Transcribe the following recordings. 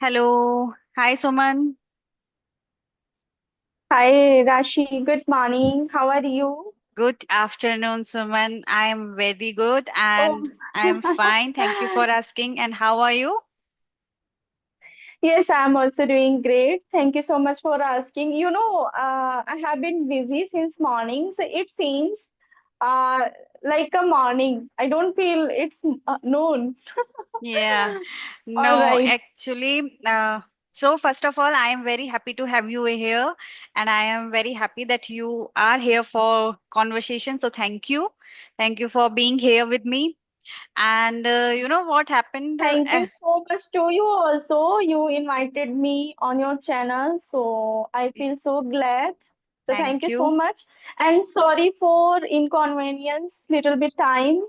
Hello. Hi, Suman. Hi, Rashi. Good morning. How are you? Good afternoon, Suman. I am very good and Oh, I am fine. Thank you for asking. And how are you? yes, I'm also doing great. Thank you so much for asking. I have been busy since morning, so it seems uh, like a morning. I don't feel it's noon. Yeah. All No, right. actually, so first of all, I am very happy to have you here, and I am very happy that you are here for conversation. So thank you. Thank you for being here with me. And you know what happened? Thank you so much to you also. You invited me on your channel, so I feel so glad. So thank Thank you so you. much. And sorry for inconvenience, little bit time,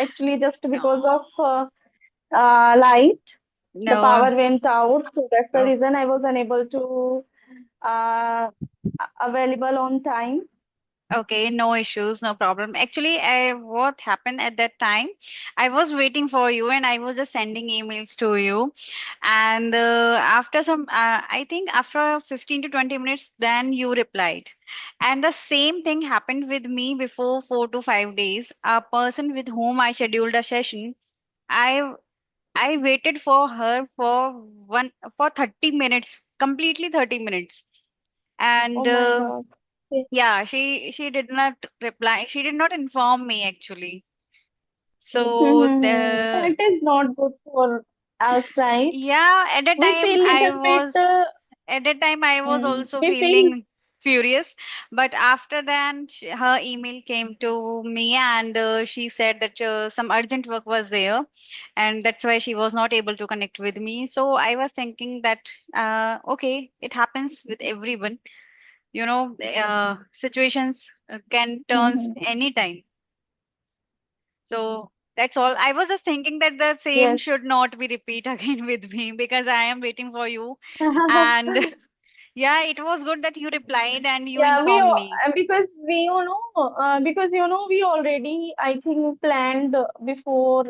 actually just because of light. The No. power went out, so that's the Oh, reason I was unable to available on time. okay, no issues, no problem. Actually, what happened at that time, I was waiting for you and I was just sending emails to you. And after I think after 15 to 20 minutes, then you replied. And the same thing happened with me before 4 to 5 days. A person with whom I scheduled a session, I I waited for her for 30 minutes, completely 30 minutes. Oh And my God. Okay. yeah, she did not reply. She did not inform me actually. So the That is not good for us, right? yeah, We feel little bit. at that time I was also We feel feeling furious. But after that, her email came to me and she said that some urgent work was there, and that's why she was not able to connect with me. So I was thinking that okay, it happens with everyone. Situations can turns Mhm. anytime. So that's all. I was just thinking that the same Yes. should not be repeat again with me because I am waiting for you. And yeah, it was good that you replied and you Yeah, informed me. because we already I think planned before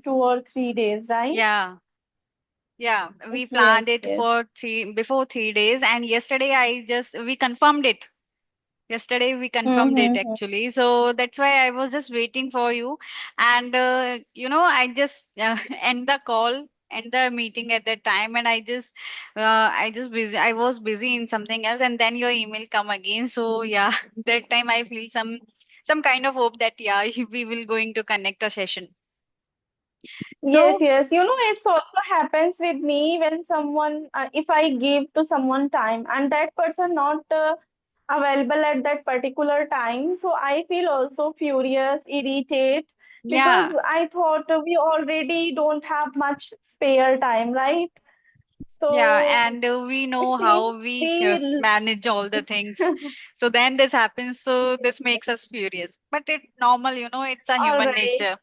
2 or 3 days, right? Yeah, yeah, we Yes, planned it yes. for before 3 days, and yesterday we confirmed it. Yesterday we confirmed it Mm-hmm. actually. So that's why I was just waiting for you. And I just end the call, end the meeting at that time, and I was busy in something else, and then your email come again. So yeah, that time I feel some kind of hope that yeah, we will going to connect a session. Yes, So yes. It's also happens with me when if I give to someone time and that person not available at that particular time, so I feel also furious, irritated because yeah, I thought we already don't have much spare time, right? yeah, So and we it know seems how we we manage all the things. So then this happens. So this makes us furious. But it normal, it's a all human right. nature.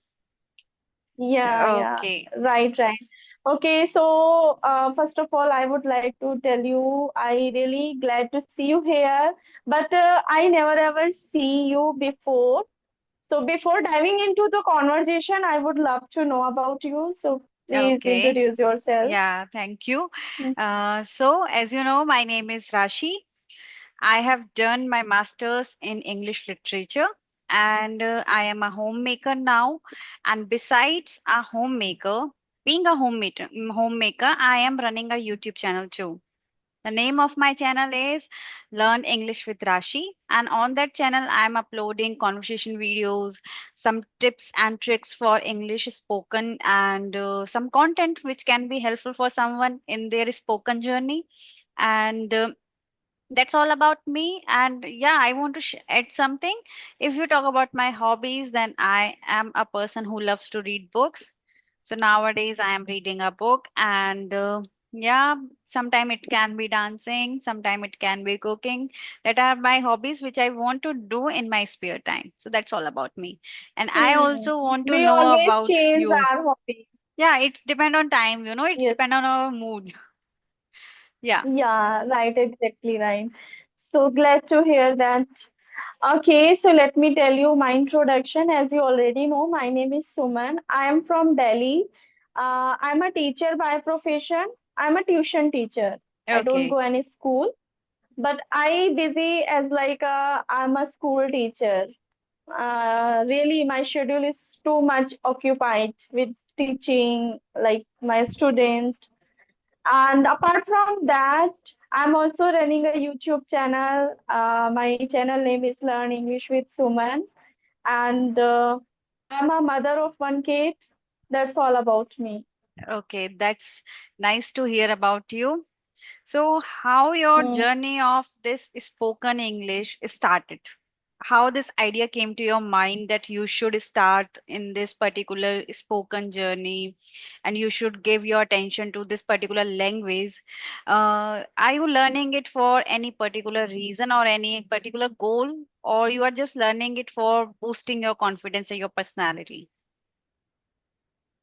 Yeah, yeah. Okay. Right, right. Okay, so first of all, I would like to tell you I really glad to see you here, but I never ever see you before. So before diving into the conversation, I would love to know about you. So please Okay. introduce yourself. Yeah, thank you. So as you know, my name is Rashi. I have done my master's in English literature, and I am a homemaker now. And besides a homemaker, being a homemaker, I am running a YouTube channel too. The name of my channel is Learn English with Rashi, and on that channel, I am uploading conversation videos, some tips and tricks for English spoken, and some content which can be helpful for someone in their spoken journey. And that's all about me. And yeah, I want to add something. If you talk about my hobbies, then I am a person who loves to read books. So nowadays I am reading a book, and yeah, sometime it can be dancing, sometime it can be cooking. That are my hobbies which I want to do in my spare time. So that's all about me. And I Hmm. also want to We know always about change you. our hobby. Yeah, it's depend on time, it's Yes. depend on our mood. Yeah. Yeah, right, exactly right. So glad to hear that. Okay, so let me tell you my introduction. As you already know, my name is Suman. I am from Delhi. I'm a teacher by profession. I'm a tuition teacher. I don't Okay. go any school, but I busy as like I'm a school teacher. Really, my schedule is too much occupied with teaching, like my student. And apart from that, I'm also running a YouTube channel. My channel name is Learn English with Suman, and I'm a mother of one kid. That's all about me. Okay, that's nice to hear about you. So, how your Hmm. journey of this spoken English started? How this idea came to your mind that you should start in this particular spoken journey and you should give your attention to this particular language? Are you learning it for any particular reason or any particular goal, or you are just learning it for boosting your confidence and your personality?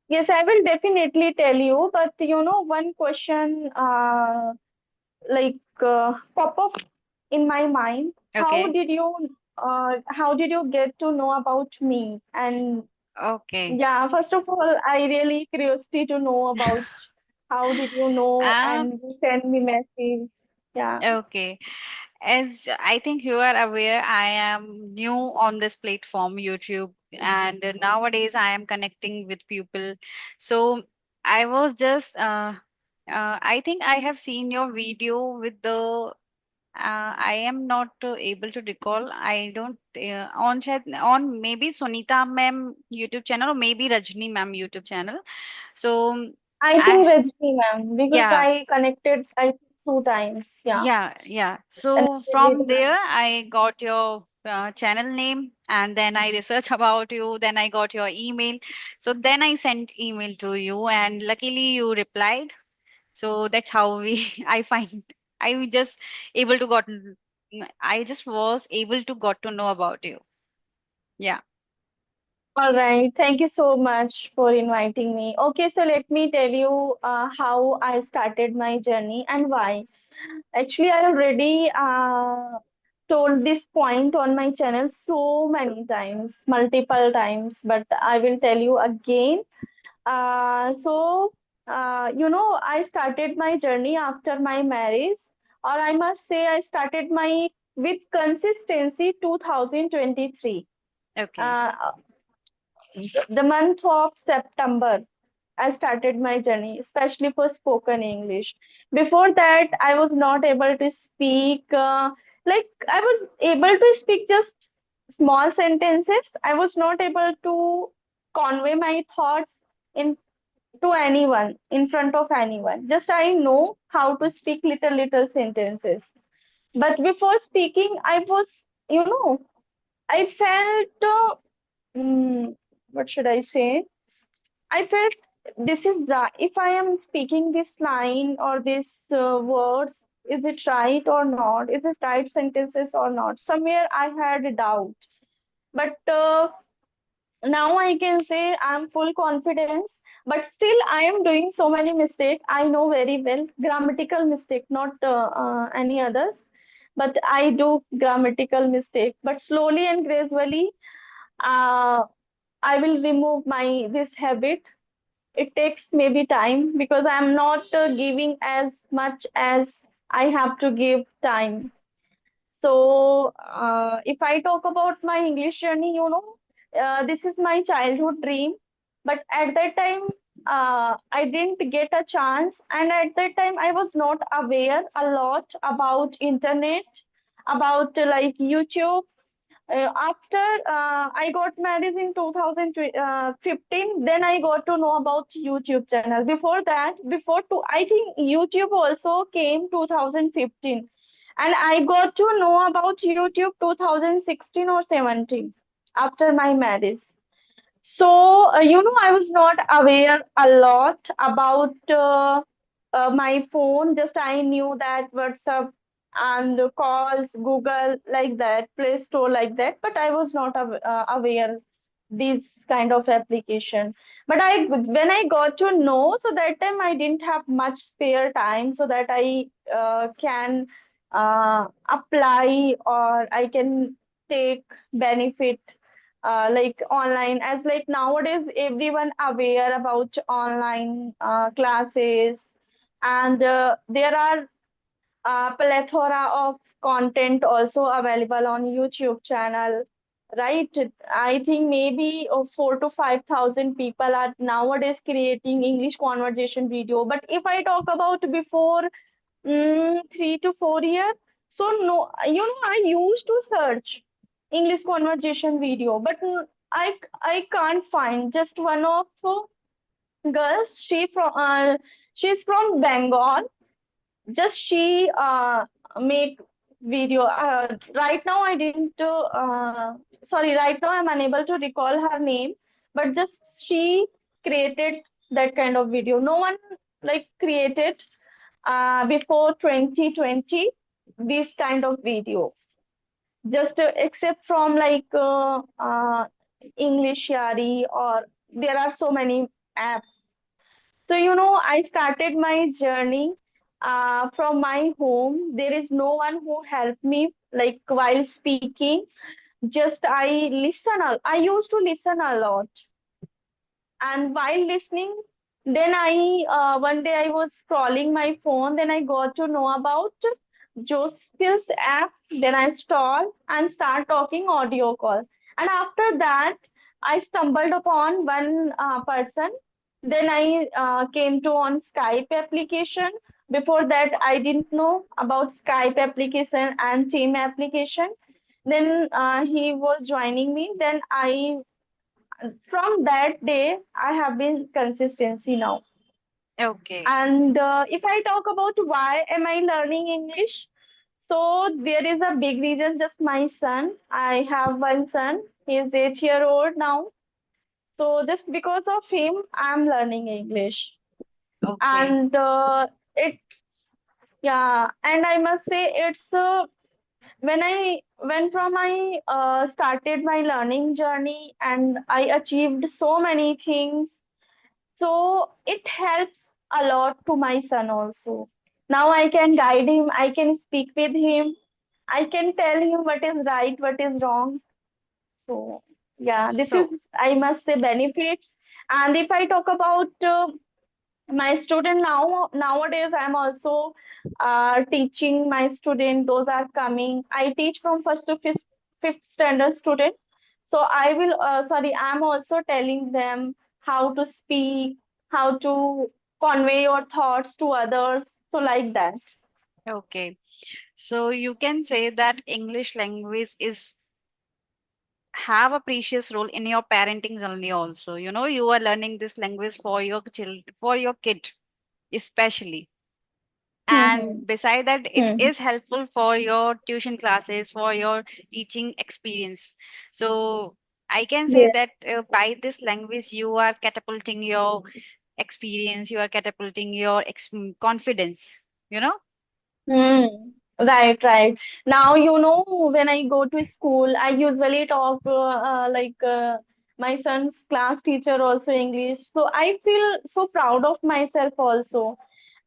Yes, I will definitely tell you. But one question pop up in my mind. Okay. How did you get to know about me? And Okay. yeah, first of all, I really curiosity to know about how did you know Um, and you send me message. Yeah. okay. As I think you are aware, I am new on this platform, YouTube, and nowadays I am connecting with people. So I was just, I think I have seen your video with the. I am not able to recall. I don't on maybe Sunita ma'am YouTube channel or maybe Rajni ma'am YouTube channel. So I I think Rajni ma'am, because yeah. I connected I think 2 times. Yeah. Yeah, yeah. So Connected with from there, her. I got your channel name, and then I researched about you. Then I got your email. So then I sent email to you, and luckily you replied. So that's how we. I find I just able to got. I just was able to got to know about you. Yeah. All right. Thank you so much for inviting me. Okay, so let me tell you how I started my journey and why. Actually, I already told this point on my channel so many times, multiple times, but I will tell you again. I started my journey after my marriage, or I must say, I started my with consistency 2023. Okay. Uh, the month of September, I started my journey, especially for spoken English. Before that, I was not able to speak, I was able to speak just small sentences. I was not able to convey my thoughts in to anyone, in front of anyone. Just I know how to speak little sentences. But before speaking, I was, I felt, what should I say? I felt this is right. If I am speaking this line or this words, is it right or not? Is it right sentences or not? Somewhere I had a doubt. But now I can say I'm full confidence. But still, I am doing so many mistakes. I know very well grammatical mistake, not any others. But I do grammatical mistake. But slowly and gradually, uh, I will remove my this habit. It takes maybe time because I'm not giving as much as I have to give time. So, if I talk about my English journey, this is my childhood dream. But at that time, I didn't get a chance, and at that time, I was not aware a lot about internet, about like YouTube. After I got married in 2015, then I got to know about YouTube channel. Before that, I think YouTube also came 2015, and I got to know about YouTube 2016 or 17 after my marriage. So, I was not aware a lot about my phone. Just I knew that WhatsApp and the calls, Google, like that, Play Store, like that. But I was not aware these kind of application. But when I got to know, so that time I didn't have much spare time, so that I can apply or I can take benefit like online, as like nowadays everyone aware about online classes and there are plethora of content also available on YouTube channel, right? I think maybe 4 to 5 thousand people are nowadays creating English conversation video. But if I talk about before 3 to 4 years, so no, I used to search English conversation video, but I can't find just one of girls. She's from Bengal, just she make video right now I didn't sorry, right now I'm unable to recall her name, but just she created that kind of video. No one like created before 2020 this kind of video, just except from like English Yari, or there are so many apps. So, I started my journey from my home. There is no one who helped me, like while speaking. Just I listen. I used to listen a lot, and while listening, then I one day I was scrolling my phone. Then I got to know about Joe Skills app. Then I install and start talking audio call. And after that, I stumbled upon one person. Then I came to on Skype application. Before that, I didn't know about Skype application and Team application. Then he was joining me. Then I from that day I have been consistency now. Okay. And if I talk about why am I learning English, so there is a big reason. Just my son, I have one son, he is 8 year old now. So just because of him I'm learning English. Okay. And it yeah, and I must say it's when from I started my learning journey and I achieved so many things. So it helps a lot to my son also. Now I can guide him, I can speak with him, I can tell him what is right, what is wrong. So yeah, this is, So, I must say, benefits. And if I talk about my student now, nowadays I'm also teaching my student. Those are coming, I teach from first to fifth standard student. So I will, sorry, I'm also telling them how to speak, how to convey your thoughts to others. So like that. okay. So you can say that English language is have a precious role in your parenting journey also. You know, you are learning this language for your child, for your kid, especially. And Hmm. beside that, it Hmm. is helpful for your tuition classes, for your teaching experience. So I can say Yeah. that by this language, you are catapulting your experience, you are catapulting your confidence, you know? Hmm. Right, right. Now, when I go to school, I usually talk like my son's class teacher also English. So I feel so proud of myself also,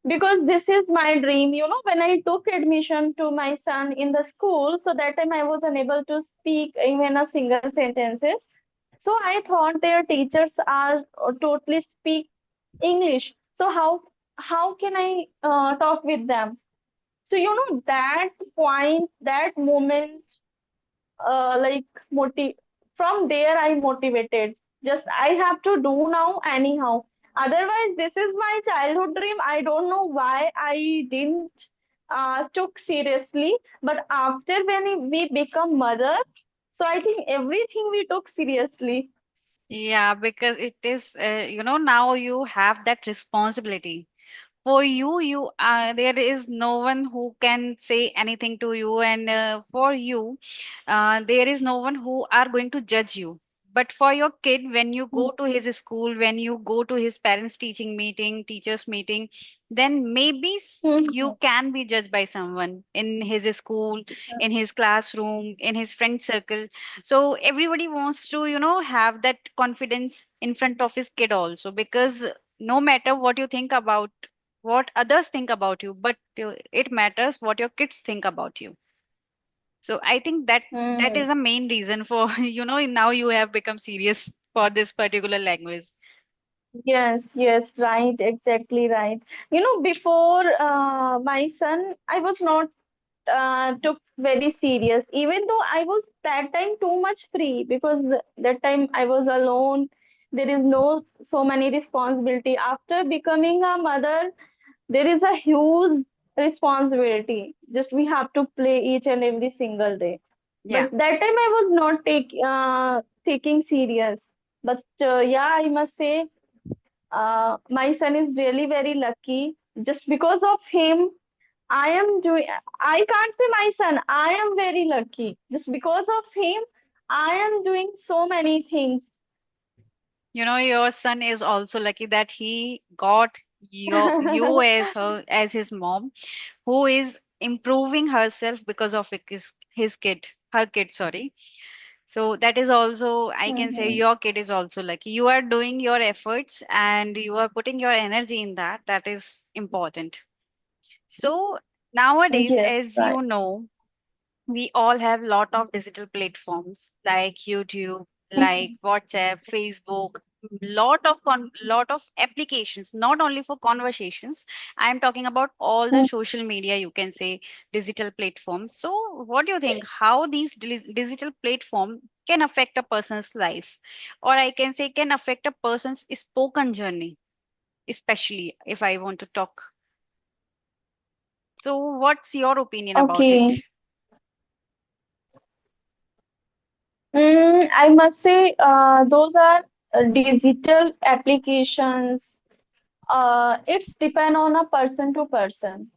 because this is my dream. When I took admission to my son in the school, so that time I was unable to speak even a single sentences. So I thought their teachers are totally speak English. So how can I talk with them? So that point, that moment, like motive. From there, I motivated. Just I have to do now anyhow. Otherwise, this is my childhood dream. I don't know why I didn't took seriously. But after when we become mother, so I think everything we took seriously. Yeah, because it is, now you have that responsibility. For you there is no one who can say anything to you, and for you there is no one who are going to judge you. But for your kid, when you go to his school, when you go to his parents teaching meeting, teachers meeting, then maybe you Mhm. can be judged by someone in his school, in his classroom, in his friend circle. So everybody wants to, have that confidence in front of his kid also, because no matter what you think about, what others think about you, but it matters what your kids think about you. So I think that that Hmm. is a main reason for now you have become serious for this particular language. Yes, yes, right, exactly right. You know, before my son, I was not took very serious, even though I was that time too much free because that time I was alone. There is no so many responsibility. After becoming a mother, there is a huge responsibility. Just we have to play each and every single day. Yeah. But that time I was not taking serious. But yeah, I must say my son is really very lucky. Just because of him, I am doing, I can't say my son, I am very lucky. Just because of him, I am doing so many things. You know, your son is also lucky that he got you as his mom, who is improving herself because of his kid, her kid, sorry. So that is also, I can say, Mhm. your kid is also lucky. You are doing your efforts and you are putting your energy in that. That is important. So nowadays, Yes, as right. you know, we all have lot of digital platforms like YouTube, like Mhm. WhatsApp, Facebook, lot of applications, not only for conversations. I am talking about all the Mhm. social media, you can say, digital platforms. So what do you think, how these digital platform can affect a person's life, or I can say can affect a person's spoken journey, especially if I want to talk? So what's your opinion about it? Okay. I must say, those are digital applications. It's depend on a person to person.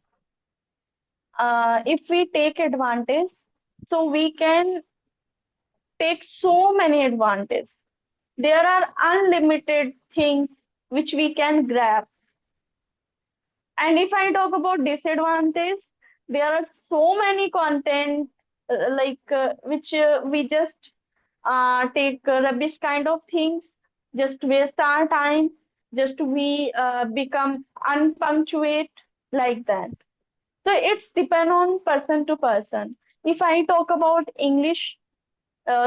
If we take advantage, so we can take so many advantages. There are unlimited things which we can grab. And if I talk about disadvantage, there are so many content which we just take rubbish kind of things, just waste our time, just we become unpunctuate like that. So it's depend on person to person. If I talk about English,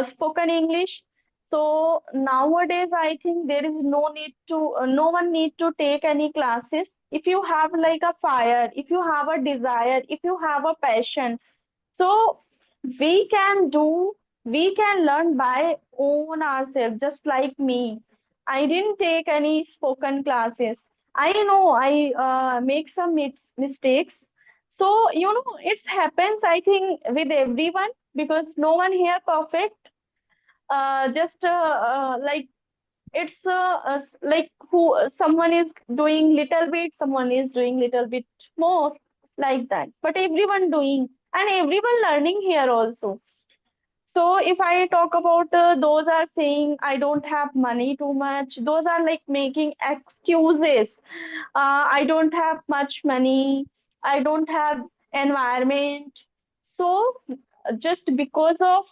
spoken English. So nowadays, I think there is no need to, no one need to take any classes. If you have like a fire, if you have a desire, if you have a passion, so we can do, we can learn by own ourselves, just like me. I didn't take any spoken classes. I know I make some mistakes. So, you know, it happens, I think, with everyone because no one here perfect. Just like it's like who someone is doing little bit, someone is doing little bit more like that. But everyone doing and everyone learning here also. So if I talk about those are saying I don't have money too much, those are like making excuses. I don't have much money. I don't have environment. So just because of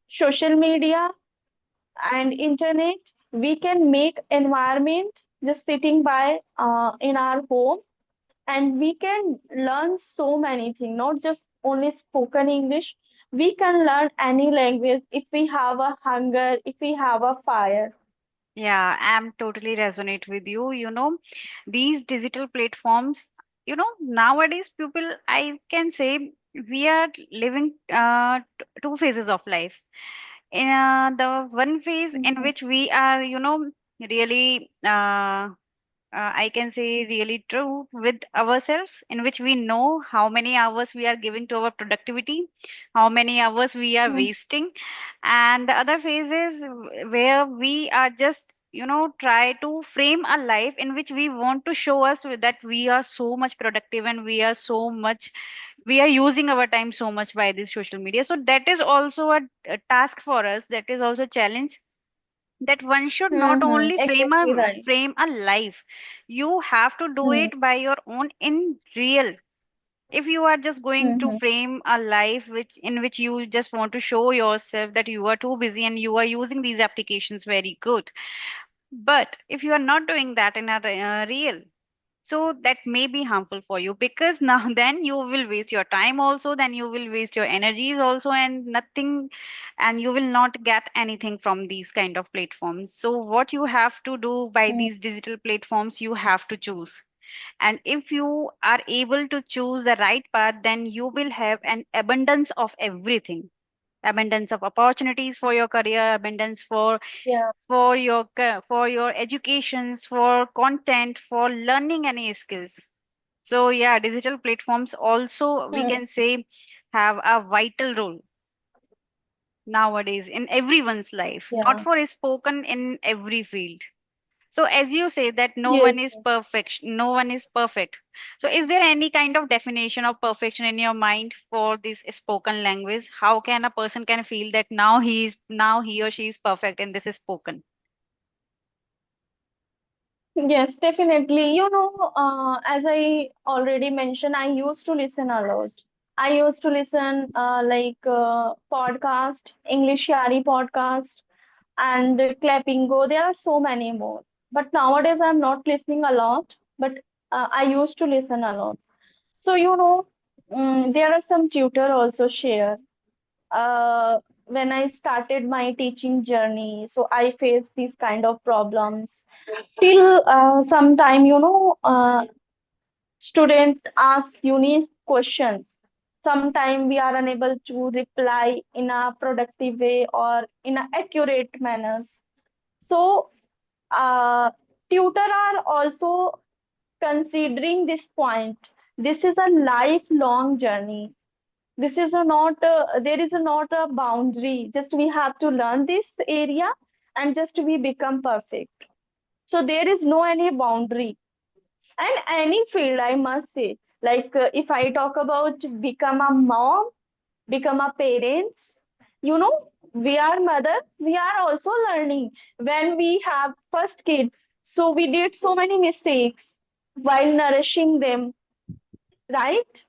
social media and internet, we can make environment just sitting by in our home, and we can learn so many things, not just only spoken English. We can learn any language if we have a hunger, if we have a fire. Yeah, I'm totally resonate with you. You know, these digital platforms, you know, nowadays people, I can say we are living two phases of life. In the one phase in Mhm. which we are, you know, really I can say really true with ourselves, in which we know how many hours we are giving to our productivity, how many hours we are Mhm. wasting. And the other phase is where we are just, you know, try to frame a life in which we want to show us that we are so much productive and we are so much, we are using our time so much by this social media. So that is also a task for us. That is also a challenge, that one should not only Exactly right. frame a life, you have to do Hmm. it by your own in real. If you are just going to Hmm. frame a life which in which you just want to show yourself that you are too busy and you are using these applications very good, but if you are not doing that in a real, So that may be harmful for you, because now then you will waste your time also, then you will waste your energies also, and nothing, and you will not get anything from these kind of platforms. So what you have to do by Mm, these digital platforms, you have to choose. And if you are able to choose the right path, then you will have an abundance of everything, abundance of opportunities for your career, abundance yeah, for your educations, for content, for learning any skills. So yeah, digital platforms also, we mm, can say, have a vital role nowadays in everyone's life, not yeah, for spoken in every field. So as you say that no yes. one is perfect, no one is perfect. So is there any kind of definition of perfection in your mind for this spoken language? How can a person can feel that now he or she is perfect in this spoken? Yes, definitely. As I already mentioned, I used to listen a lot. I used to listen podcast, English Yari podcast, and Clapping Go. There are so many more. But nowadays, I'm not listening a lot. But I used to listen a lot. So there are some tutor also share. When I started my teaching journey, so I faced these kind of problems. Still, sometime student ask unique questions. Sometimes we are unable to reply in a productive way or in a accurate manners. So, uh, tutor are also considering this point. This is a lifelong journey. This is a not there is a not a boundary. Just we have to learn this area and just we become perfect. So there is no any boundary. And any field, I must say, if I talk about become a mom, become a parents, we are mother, we are also learning. When we have first kid, so we did so many mistakes while nourishing them, right?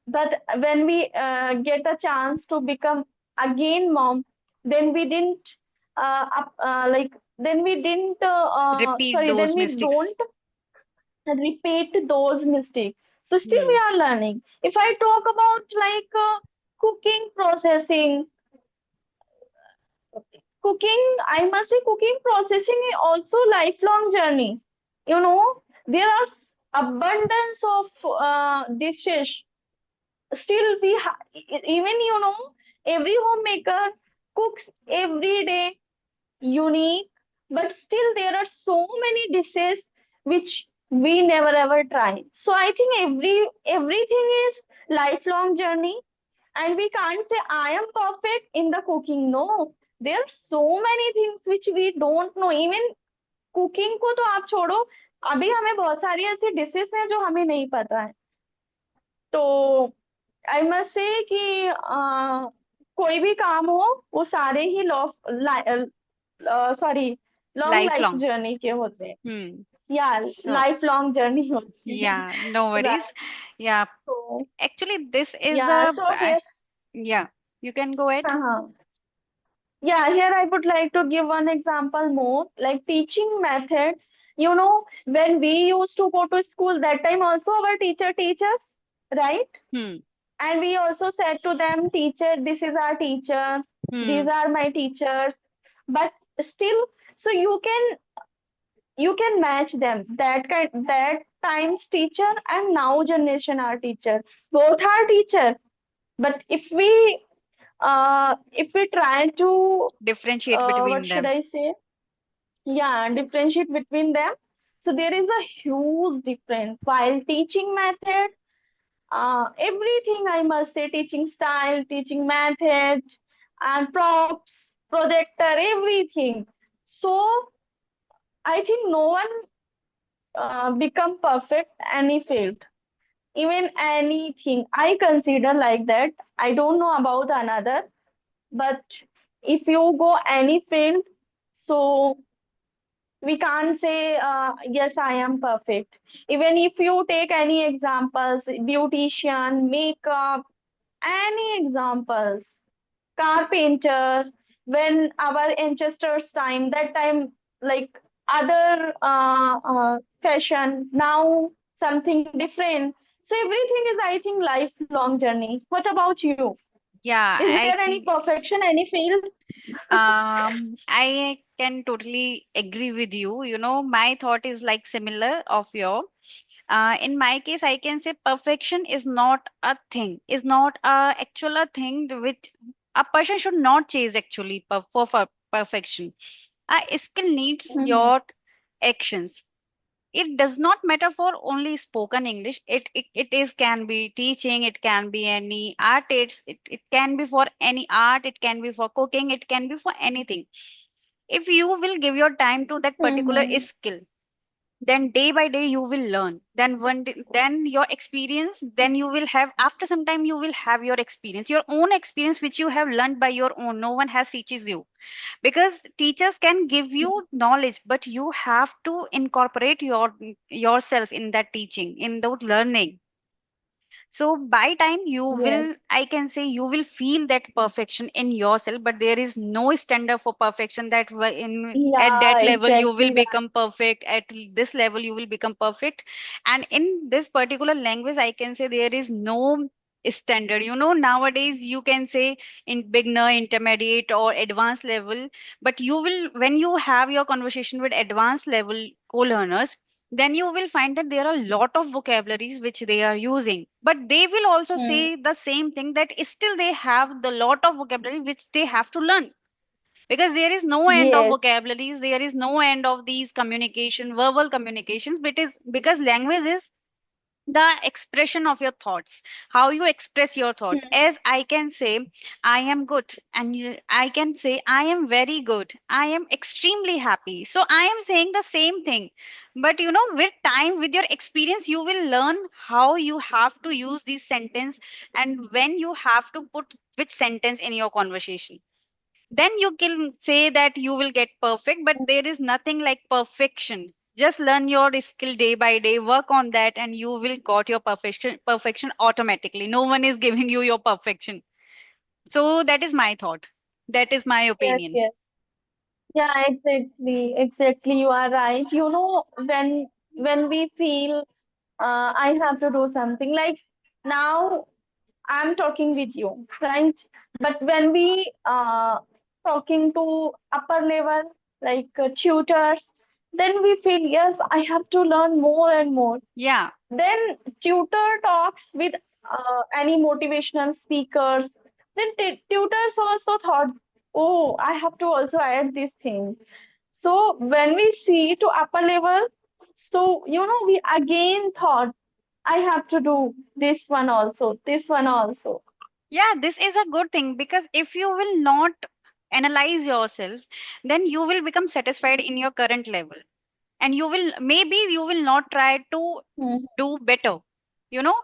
But when we get a chance to become again mom, then we didn't then we didn't Repeat sorry then those we mistakes. don't repeat those mistakes. So still we Hmm. are learning. If I talk about cooking processing, I must say cooking processing is also lifelong journey. There are abundance of dishes. Still even every homemaker cooks every day unique, but still there are so many dishes which we never ever try. So I think everything is lifelong journey, and we can't say I am perfect in the cooking. No, there are so many things which we don't know. Even cooking को तो आप छोड़ो, अभी हमें बहुत सारी ऐसी dishes हैं जो हमें नहीं पता है। तो आई मस्ट से कि कोई भी काम हो, वो सारे ही sorry long life Lifelong. Journey के होते हैं, Hmm. या So लाइफ लॉन्ग जर्नी होती है। yeah, no worries. Right. Yeah, तो actually this is या a so here, yeah, you can go ahead. हाँ हाँ, yeah, here I would like to give one example more, like teaching method. When we used to go to school, that time also our teacher teaches, right? Hmm. And we also said to them, teacher, this is our teacher, these Hmm. are my teachers. But still, so you can match them. That time's teacher and now generation our teacher. Both are teacher. But if we try to Differentiate what between should them. I say? Yeah, differentiate between them. So there is a huge difference. While teaching method, everything I must say, teaching style, teaching method, and props, projector, everything. So I think no one become perfect any field, even anything. I consider like that. I don't know about another, but if you go any field, so we can't say yes, I am perfect. Even if you take any examples, beautician, makeup, any examples, carpenter, when our ancestors time, that time, like other fashion, now something different. So everything is, I think, lifelong journey. What about you? Yeah, Is I there any think perfection, any field? I can totally agree with you. You know, my thought is like similar of your. In my case, I can say perfection is not a thing, is not a actual a thing which a person should not chase actually for perfection. A skill needs Mm-hmm. your actions. It does not matter for only spoken English. It is can be teaching, it can be any art, it can be for any art, it can be for cooking, it can be for anything. If you will give your time to that particular Mm-hmm. skill, then day by day you will learn. Then then your experience, then you will have, after some time you will have your experience, your own experience, which you have learned by your own. No one has teaches you, because teachers can give you knowledge, but you have to incorporate yourself in that teaching, in that learning. So by time you Yes. will, I can say, you will feel that perfection in yourself, but there is no standard for perfection that in at Yeah, that level you will exactly right. become perfect, at this level you will become perfect. And in this particular language, I can say there is no standard. You know, nowadays you can say in beginner, intermediate, or advanced level, but you will, when you have your conversation with advanced level co-learners, then you will find that there are a lot of vocabularies which they are using, but they will also Mm. say the same thing, that still they have the lot of vocabulary which they have to learn, because there is no end of Yes. vocabularies, there is no end of these communication, verbal communications, but is because language is the expression of your thoughts, how you express your thoughts. Mm. As I can say I am good, and I can say I am very good, I am extremely happy, so I am saying the same thing. But you know, with time, with your experience, you will learn how you have to use this sentence, and when you have to put which sentence in your conversation, then you can say that you will get perfect. But there is nothing like perfection. Just learn your skill day by day, work on that, and you will got your perfection automatically. No one is giving you your perfection. So that is my thought, that is my Yes, opinion. yes. Yeah, exactly. Exactly. You are right. You know, when we feel I have to do something like now I'm talking with you, right? But when we talking to upper level like tutors, then we feel yes, I have to learn more and more. Yeah. Then tutor talks with any motivational speakers. Then tutors also thought, oh, I have to also add this thing. So when we see to upper level, so you know, we again thought, I have to do this one also, this one also. Yeah, this is a good thing, because if you will not analyze yourself, then you will become satisfied in your current level, and you will, maybe you will not try to Hmm. do better, you know.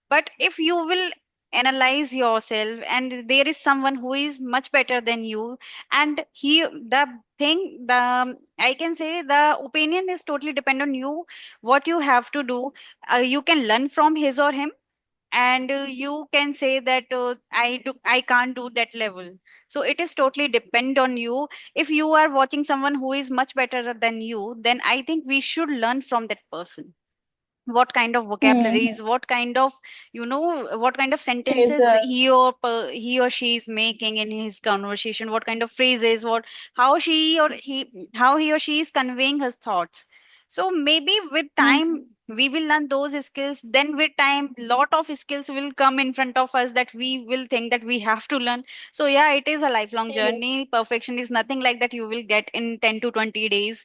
But if you will analyze yourself, and there is someone who is much better than you, and the thing, the, I can say, the opinion is totally depend on you, what you have to do. You can learn from his or him, and you can say that I can't do that level. So it is totally depend on you. If you are watching someone who is much better than you, then I think we should learn from that person, what kind of Hmm. vocabularies, what kind of, you know, what kind of sentences Phaser. he or she is making in his conversation, what kind of phrases, what, how she or he, how he or she is conveying his thoughts. So maybe with time Hmm. we will learn those skills, then with time lot of skills will come in front of us that we will think that we have to learn. So yeah, it is a lifelong Yes. journey. Perfection is nothing like that you will get in 10 to 20 days.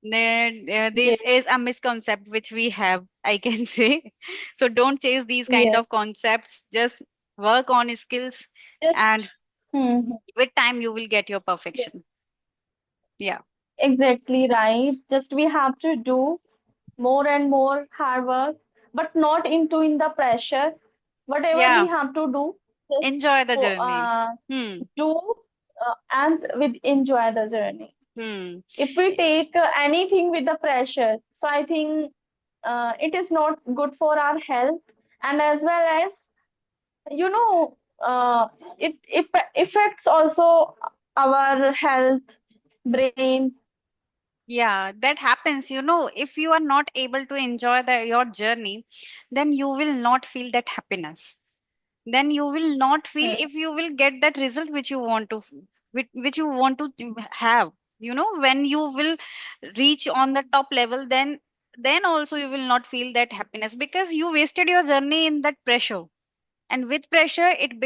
This Yes. is a misconcept which we have, I can say. So don't chase these kind Yes. of concepts. Just work on skills, Just. and Hmm. with time you will get your Yes. perfection. Yeah. Exactly right. Just we have to do more and more hard work, but not into in the pressure. Whatever we Yeah. have to do, just Enjoy the journey. uh, Hmm. do and with enjoy the journey. Hmm. If we take anything with the pressure, so I think it is not good for our health, and as well as you know, it affects also our health, brain. Yeah, that happens. If you are not able to enjoy your journey, then you will not feel that happiness. Then you will not feel Hmm. if you will get that result which you want to which you want to have. When you will reach on the top level, then also you will not feel that happiness because you wasted your journey in that pressure. And with pressure it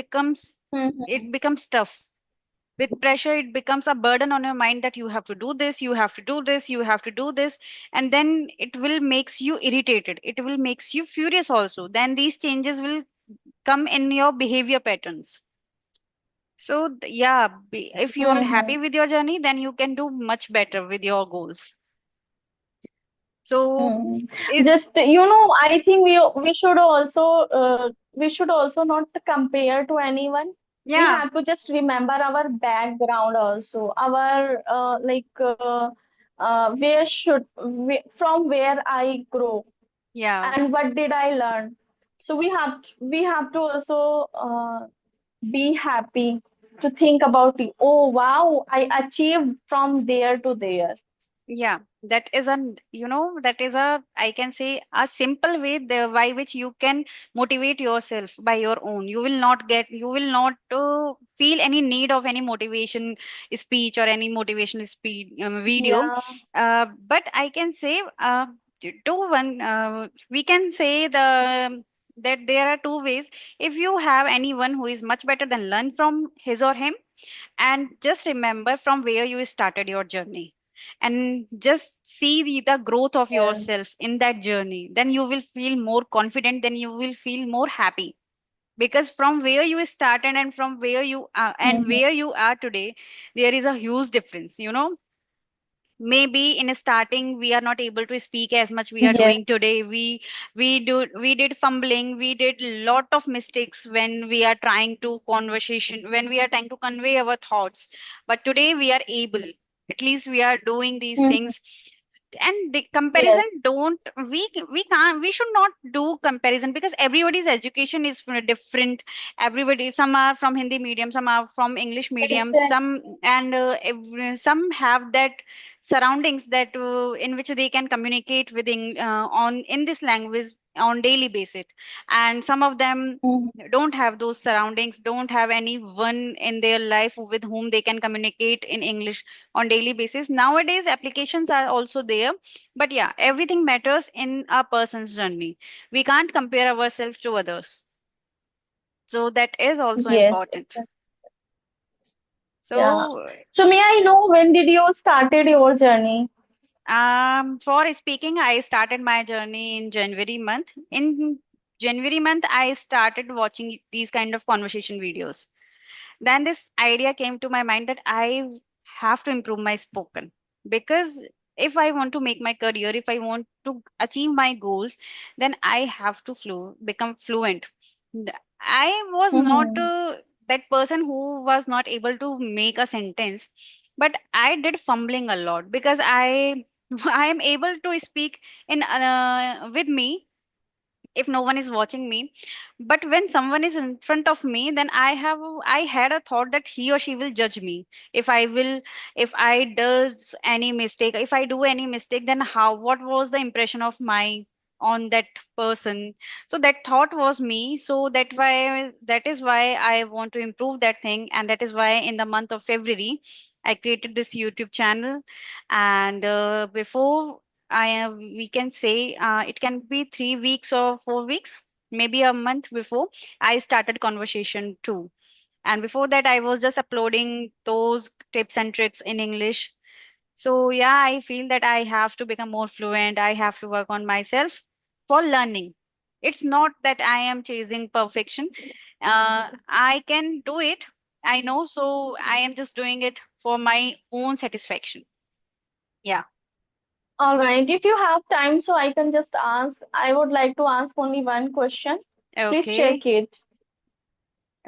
Hmm. becomes tough. With pressure it becomes a burden on your mind that you have to do this, you have to do this, you have to do this. And then it will makes you irritated, it will makes you furious also. Then these changes will come in your behavior patterns. So yeah, if you are Hmm. happy with your journey, then you can do much better with your goals. So Hmm. is Just I think we should also not compare to anyone. We yeah, have to just remember our background also, our from where I grow yeah, and what did I learn. So we have to also be happy to think about it. Oh wow, I achieved from there to there. yeah, that is that is a, I can say, a simple way the by which you can motivate yourself by your own. You will not feel any need of any motivation speech or any motivational speed video. Yeah. But I can say two one we can say that there are two ways. If you have anyone who is much better, then learn from his or him, and just remember from where you started your journey, and just see the growth of Yes. yourself in that journey. Then you will feel more confident, then you will feel more happy, because from where you started and from where you are and Mhm. where you are today, there is a huge difference. Maybe in starting we are not able to speak as much we are Yes. doing today. We did fumbling, we did lot of mistakes when we are trying to conversation, when we are trying to convey our thoughts. But today we are able, at least we are doing these Mhm. things. And the Yes. comparison don't we can't we should not do comparison, because everybody's education is different. Everybody, some are from Hindi medium, some are from English medium, Exactly. some and some have that surroundings that in which they can communicate with on in this language on daily basis. And some of them Mhm. don't have those surroundings, don't have anyone in their life with whom they can communicate in English on daily basis. Nowadays applications are also there, but yeah, everything matters in a person's journey. We can't compare ourselves to others, so that is also Yes. important. Exactly. Yeah. So So may I know when did you started your journey? for speaking, I started my journey in January month. In January month, I started watching these kind of conversation videos. Then this idea came to my mind that I have to improve my spoken, because if I want to make my career, if I want to achieve my goals, then I have to become fluent. I was not Mhm. that person who was not able to make a sentence, but I did fumbling a lot because I I am able to speak in with me if no one is watching me. But when someone is in front of me, then I had a thought that he or she will judge me if I will, if I does any mistake, if I do any mistake, then how, what was the impression of my on that person. So that thought was me, so that is why I want to improve that thing. And that is why in the month of February I created this YouTube channel. And before we can say it can be 3 weeks or 4 weeks, maybe a month before, I started conversation too. And before that, I was just uploading those tips and tricks in English. So yeah, I feel that I have to become more fluent. I have to work on myself for learning. It's not that I am chasing perfection. I can do it. I know. So I am just doing it for my own satisfaction. Yeah. All right. If you have time, so I can just ask. I would like to ask only one question. Please Okay. check it.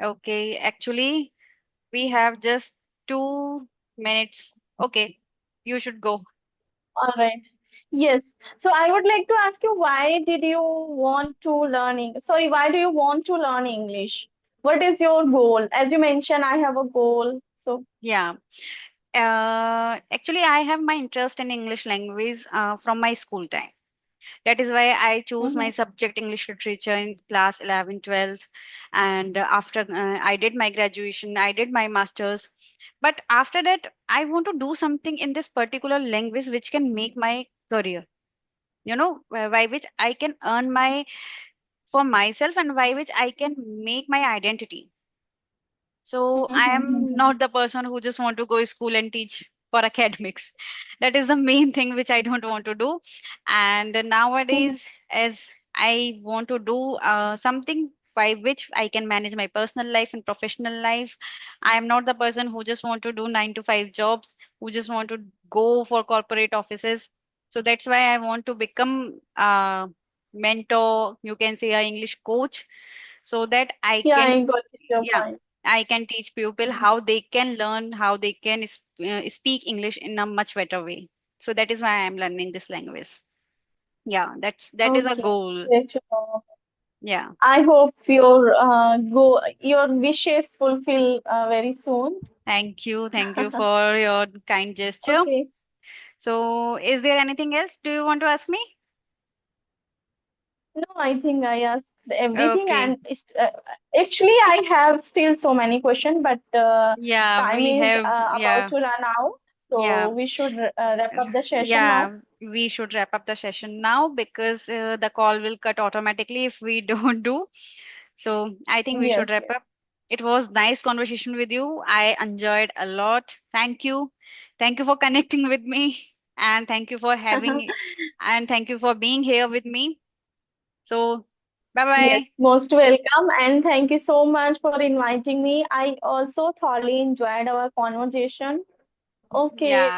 Okay. Actually, we have just 2 minutes. Okay, you should go. All right. Yes. So I would like to ask you, why did you want to sorry, why do you want to learn English? What is your goal? As you mentioned, I have a goal. So, Yeah. Actually, I have my interest in English language from my school time. That is why I chose my Mm-hmm. subject English literature in class 11, 12. And after I did my graduation, I did my masters. But after that, I want to do something in this particular language which can make my career, by which I can earn my for myself and by which I can make my identity. So I am Mm-hmm. not the person who just want to go to school and teach for academics. That is the main thing which I don't want to do. And nowadays, as I want to do something by which I can manage my personal life and professional life. I am not the person who just want to do 9 to 5 jobs, who just want to go for corporate offices. So that's why I want to become a mentor, you can say a English coach, so that I Yeah, can, I got it, your yeah, point. I can teach people how they can learn, how they can speak English in a much better way. So that is why I am learning this language. Yeah, that is a Okay, goal. great to know. Yeah. I hope your wishes fulfill very soon. Thank you for your kind gesture. Okay. So is there anything else do you want to ask me? No, I think I asked everything, Okay. and actually, I have still so many questions, but Yeah, time we is have, about yeah, to run out, yeah. so we should wrap up the session now. Yeah, we should wrap up the session now because the call will cut automatically if we don't do. So I think we Yes, should wrap yes. up. It was nice conversation with you. I enjoyed a lot. Thank you. Thank you for connecting with me and thank you for having and thank you for being here with me. So bye Yes, bye. most welcome, and thank you so much for inviting me. I also thoroughly enjoyed our conversation. Okay, Yeah.